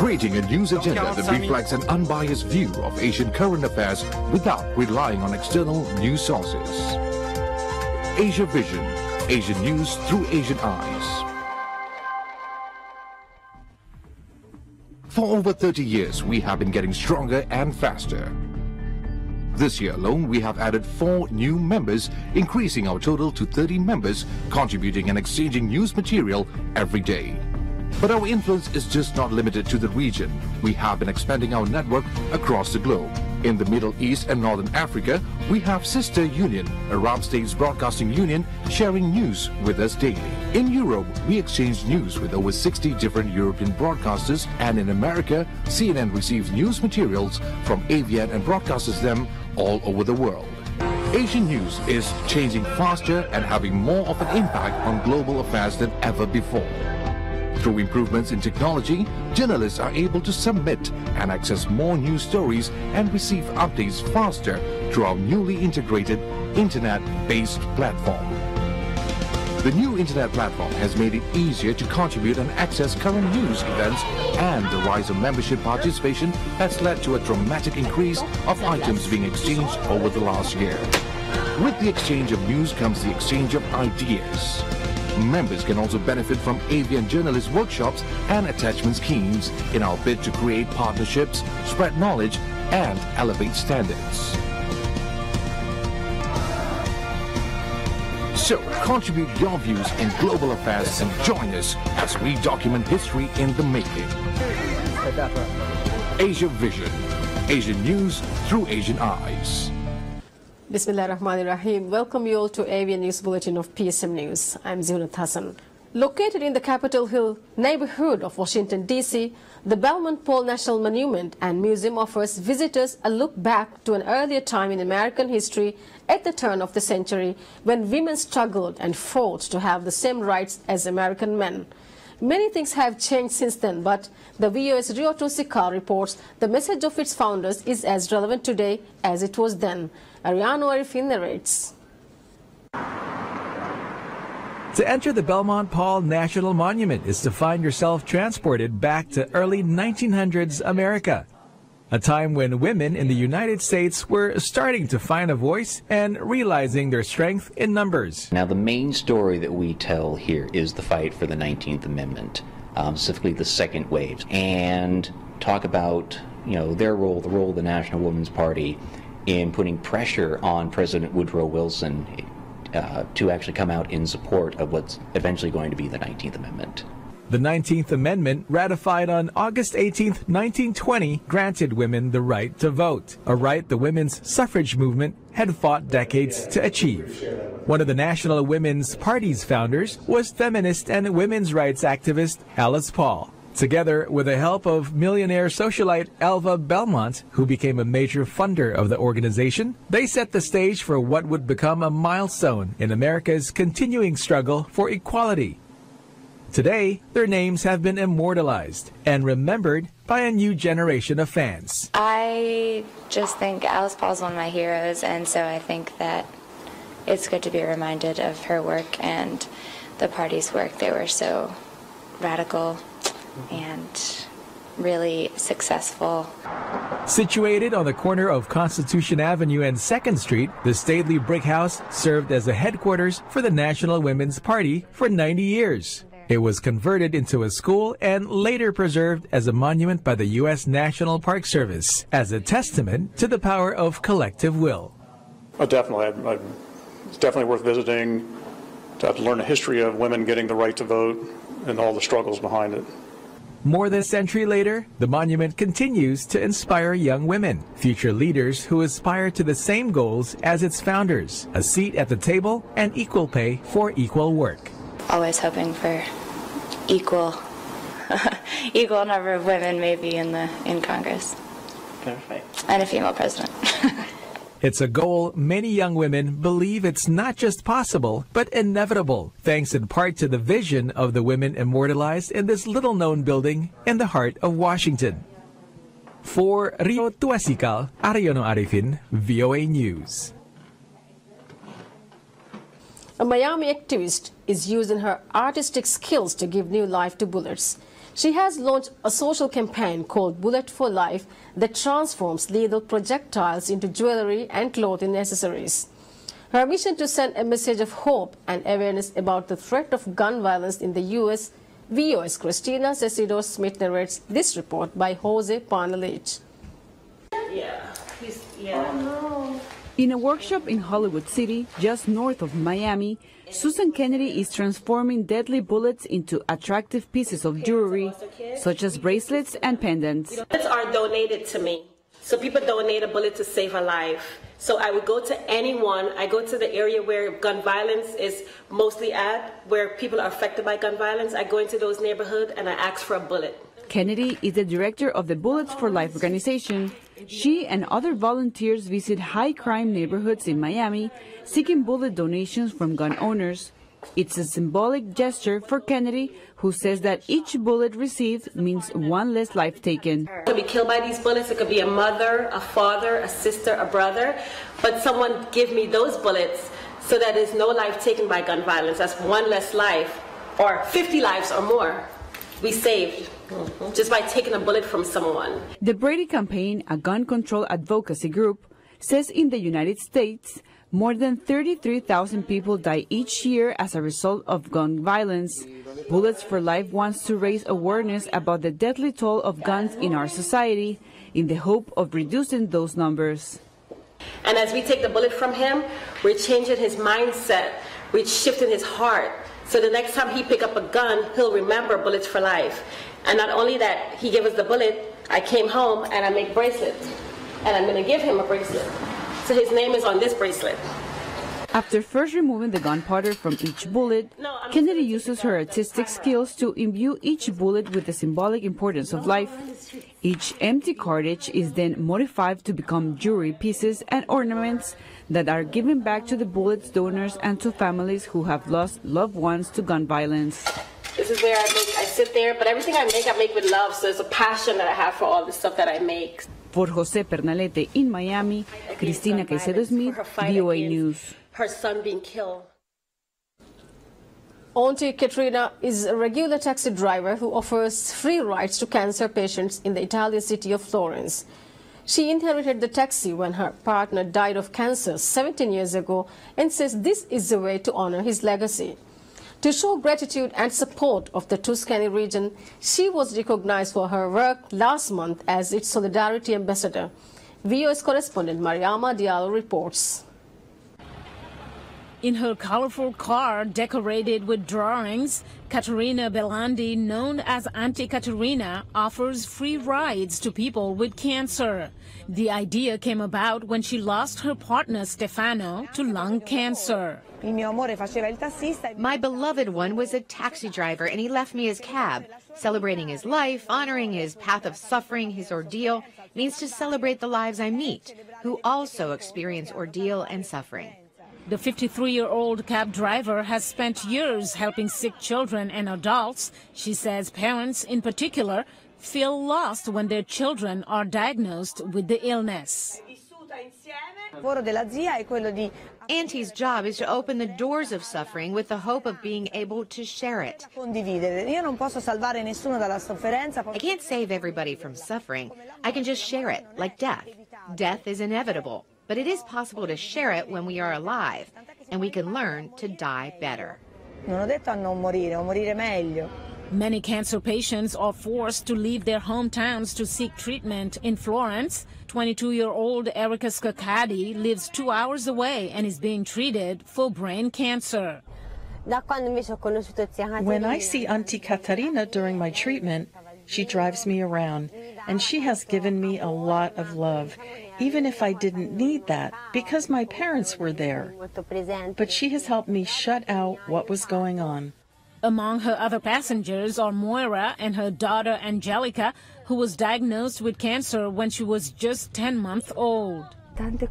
creating a news agenda that reflects an unbiased view of Asian current affairs without relying on external news sources. Asia Vision, Asian news through Asian eyes. For over 30 years, we have been getting stronger and faster. This year alone, we have added 4 new members, increasing our total to 30 members, contributing and exchanging news material every day. But our influence is just not limited to the region. We have been expanding our network across the globe. In the Middle East and Northern Africa, we have Sister Union, Arab States Broadcasting Union, sharing news with us daily. In Europe, we exchange news with over 60 different European broadcasters, and in America, CNN receives news materials from AVN and broadcasts them all over the world. Asian news is changing faster and having more of an impact on global affairs than ever before. Through improvements in technology, journalists are able to submit and access more news stories and receive updates faster through our newly integrated internet-based platform. The new internet platform has made it easier to contribute and access current news events, and the rise of membership participation has led to a dramatic increase of items being exchanged over the last year. With the exchange of news comes the exchange of ideas. Members can also benefit from AVN journalist workshops and attachment schemes in our bid to create partnerships, spread knowledge, and elevate standards. So, contribute your views in global affairs and join us as we document history in the making. Asia Vision, Asian news through Asian eyes. Bismillahirrahmanirrahim. Welcome you all to AVN News Bulletin of PSM News. I'm Zunat Hassan. Located in the Capitol Hill neighborhood of Washington, D.C., the Belmont Pole National Monument and Museum offers visitors a look back to an earlier time in American history at the turn of the century when women struggled and fought to have the same rights as American men. Many things have changed since then, but the VOS Rio Tusikal reports the message of its founders is as relevant today as it was then. Ariano Arifin narrates. To enter the Belmont Pole National Monument is to find yourself transported back to early 1900s America, a time when women in the United States were starting to find a voice and realizing their strength in numbers. Now, the main story that we tell here is the fight for the 19th Amendment, specifically the second wave, and talk about, their role, the role of the National Woman's Party in putting pressure on President Woodrow Wilson to actually come out in support of what's eventually going to be the 19th Amendment. The 19th Amendment, ratified on August 18, 1920, granted women the right to vote, a right the women's suffrage movement had fought decades to achieve. One of the National Women's Party's founders was feminist and women's rights activist Alice Paul. Together with the help of millionaire socialite Alva Belmont, who became a major funder of the organization, they set the stage for what would become a milestone in America's continuing struggle for equality. Today, their names have been immortalized and remembered by a new generation of fans. I just think Alice Paul's one of my heroes, and so I think that it's good to be reminded of her work and the party's work. They were so radical and really successful. Situated on the corner of Constitution Avenue and 2nd Street, the stately brick house served as a headquarters for the National Women's Party for 90 years. It was converted into a school and later preserved as a monument by the U.S. National Park Service as a testament to the power of collective will. Definitely. It's definitely worth visiting to learn the history of women getting the right to vote and all the struggles behind it. More than a century later, the monument continues to inspire young women, future leaders who aspire to the same goals as its founders, a seat at the table and equal pay for equal work. Always hoping for equal number of women maybe in Congress. Perfect. And a female president. It's a goal many young women believe it's not just possible, but inevitable, thanks in part to the vision of the women immortalized in this little-known building in the heart of Washington. For Rio Tusikal, Ariano Arifin, VOA News. A Miami activist is using her artistic skills to give new life to bullets. She has launched a social campaign called Bullet for Life that transforms lethal projectiles into jewelry and clothing accessories. Her mission to send a message of hope and awareness about the threat of gun violence in the U.S. VOA's Christina Cesido-Smith narrates this report by Jose Parnalich. In a workshop in Hollywood City, just north of Miami, Susan Kennedy is transforming deadly bullets into attractive pieces of jewelry, such as bracelets and pendants. Bullets are donated to me. So people donate a bullet to save a life. So I would go to anyone. I go to the area where gun violence is mostly at, where people are affected by gun violence. I go into those neighborhoods and I ask for a bullet. Kennedy is the director of the Bullets for Life organization. She and other volunteers visit high-crime neighborhoods in Miami, seeking bullet donations from gun owners. It's a symbolic gesture for Kennedy, who says that each bullet received means one less life taken. It could be killed by these bullets. It could be a mother, a father, a sister, a brother. But someone give me those bullets so that there's no life taken by gun violence. That's one less life, or 50 lives or more we saved just by taking a bullet from someone. The Brady Campaign, a gun control advocacy group, says in the United States, more than 33,000 people die each year as a result of gun violence. Bullets for Life wants to raise awareness about the deadly toll of guns in our society in the hope of reducing those numbers. And as we take the bullet from him, we're changing his mindset, we're shifting his heart. So the next time he pick up a gun, he'll remember Bullets for Life. And not only that, he gave us the bullet, I came home and I make bracelets. And I'm going to give him a bracelet. So his name is on this bracelet. After first removing the gunpowder from each bullet, Kennedy uses her artistic skills to imbue each bullet with the symbolic importance of life. Each empty cartridge is then modified to become jewelry pieces and ornaments that are given back to the bullet's donors and to families who have lost loved ones to gun violence. This is where I sit there, but everything I make with love, so there's a passion that I have for all the stuff that I make. For Jose Pernalete in Miami, Christina Cesido-Smith, VOA News. Her son being killed. Auntie Katrina is a regular taxi driver who offers free rides to cancer patients in the Italian city of Florence. She inherited the taxi when her partner died of cancer 17 years ago and says this is the way to honor his legacy. To show gratitude and support of the Tuscany region, she was recognized for her work last month as its Solidarity Ambassador. VOA's correspondent Mariama Diallo reports. In her colorful car decorated with drawings, Caterina Belandi, known as Auntie Caterina, offers free rides to people with cancer. The idea came about when she lost her partner Stefano to lung cancer. My beloved one was a taxi driver, and he left me his cab. Celebrating his life, honoring his path of suffering, his ordeal, means to celebrate the lives I meet, who also experience ordeal and suffering. The 53-year-old cab driver has spent years helping sick children and adults. She says parents, in particular, feel lost when their children are diagnosed with the illness. Auntie's job is to open the doors of suffering with the hope of being able to share it. I can't save everybody from suffering. I can just share it, like death. Death is inevitable, but it is possible to share it when we are alive, and we can learn to die better. Many cancer patients are forced to leave their hometowns to seek treatment in Florence. 22-year-old Erica Scacadi lives 2 hours away and is being treated for brain cancer. When I see Auntie Caterina during my treatment, she drives me around, and she has given me a lot of love, even if I didn't need that, because my parents were there. But she has helped me shut out what was going on. Among her other passengers are Moira and her daughter Angelica, who was diagnosed with cancer when she was just 10 months old. Auntie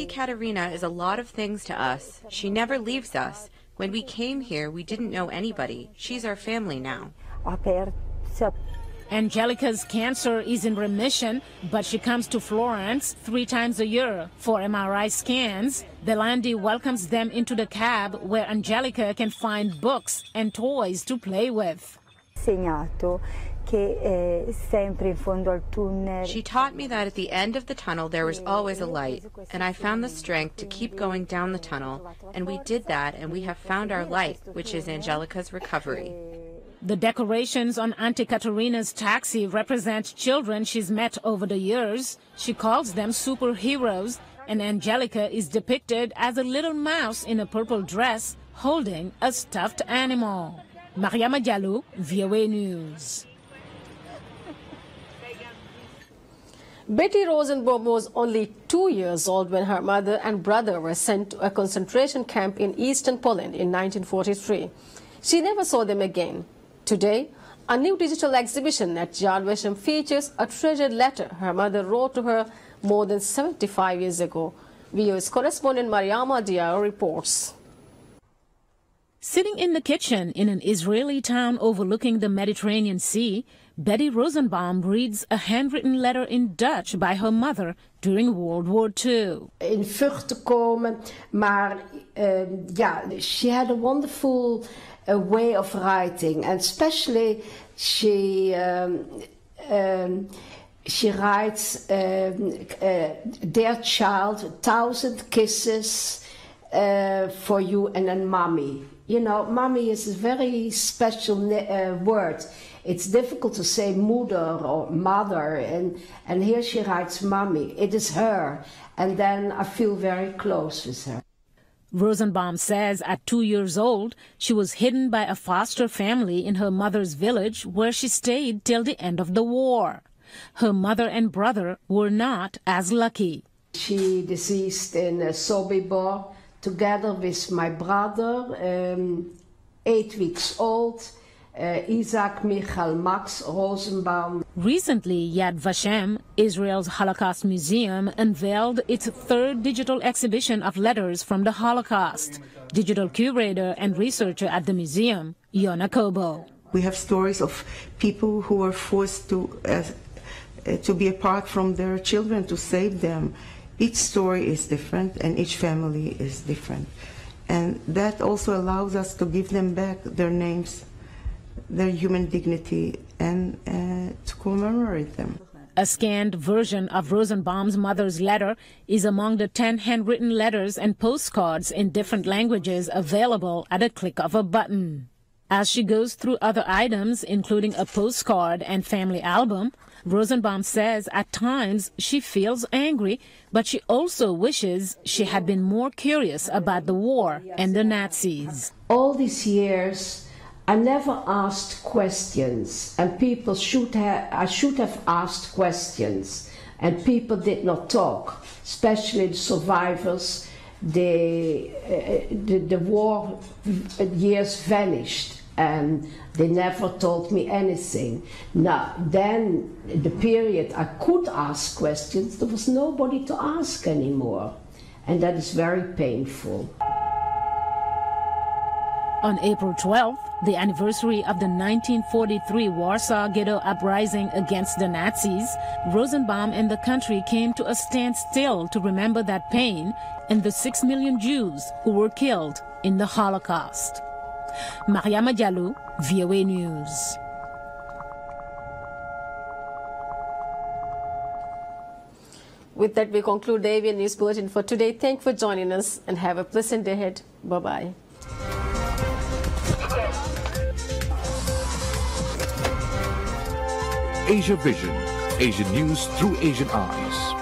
Caterina is a lot of things to us. She never leaves us. When we came here, we didn't know anybody. She's our family now. Angelica's cancer is in remission, but she comes to Florence 3 times a year for MRI scans. Belandi welcomes them into the cab where Angelica can find books and toys to play with. She taught me that at the end of the tunnel there was always a light, and I found the strength to keep going down the tunnel, and we did that, and we have found our light, which is Angelica's recovery. The decorations on Auntie Katerina's taxi represent children she's met over the years. She calls them superheroes, and Angelica is depicted as a little mouse in a purple dress holding a stuffed animal. Mariama Diallo, VOA News. Betty Rosenbaum was only 2 years old when her mother and brother were sent to a concentration camp in eastern Poland in 1943. She never saw them again. Today, a new digital exhibition at Yad Vashem features a treasured letter her mother wrote to her more than 75 years ago. VOA's correspondent Mariama Diallo reports. Sitting in the kitchen in an Israeli town overlooking the Mediterranean Sea, Betty Rosenbaum reads a handwritten letter in Dutch by her mother during World War II. In Vught te komen, maar she had a wonderful way of writing, and especially she writes, dear child, 1,000 kisses for you, and then mommy. You know, mommy is a very special word. It's difficult to say mother or mother, and here she writes mommy. It is her, and then I feel very close with her. Rosenbaum says at 2 years old, she was hidden by a foster family in her mother's village where she stayed till the end of the war. Her mother and brother were not as lucky. She deceased in Sobibor together with my brother, 8 weeks old, Isaac Michael Max Rosenbaum. Recently, Yad Vashem, Israel's Holocaust Museum, unveiled its third digital exhibition of letters from the Holocaust. Digital curator and researcher at the museum, Yona Kobo. We have stories of people who were forced to be apart from their children to save them. Each story is different and each family is different. And that also allows us to give them back their names, their human dignity, and to commemorate them. A scanned version of Rosenbaum's mother's letter is among the 10 handwritten letters and postcards in different languages available at a click of a button. As she goes through other items, including a postcard and family album, Rosenbaum says at times she feels angry, but she also wishes she had been more curious about the war and the Nazis. All these years, I never asked questions, and I should have asked questions, and people did not talk, especially the survivors. The war years vanished, and they never told me anything. Now, then, the period I could ask questions, there was nobody to ask anymore, and that is very painful. On April 12th, the anniversary of the 1943 Warsaw Ghetto Uprising against the Nazis, Rosenbaum and the country came to a standstill to remember that pain and the 6 million Jews who were killed in the Holocaust. Mariama Diallo, VOA News. With that, we conclude the AVN News Bulletin for today. Thank you for joining us and have a pleasant day ahead. Bye-bye. Asia Vision, Asian news through Asian eyes.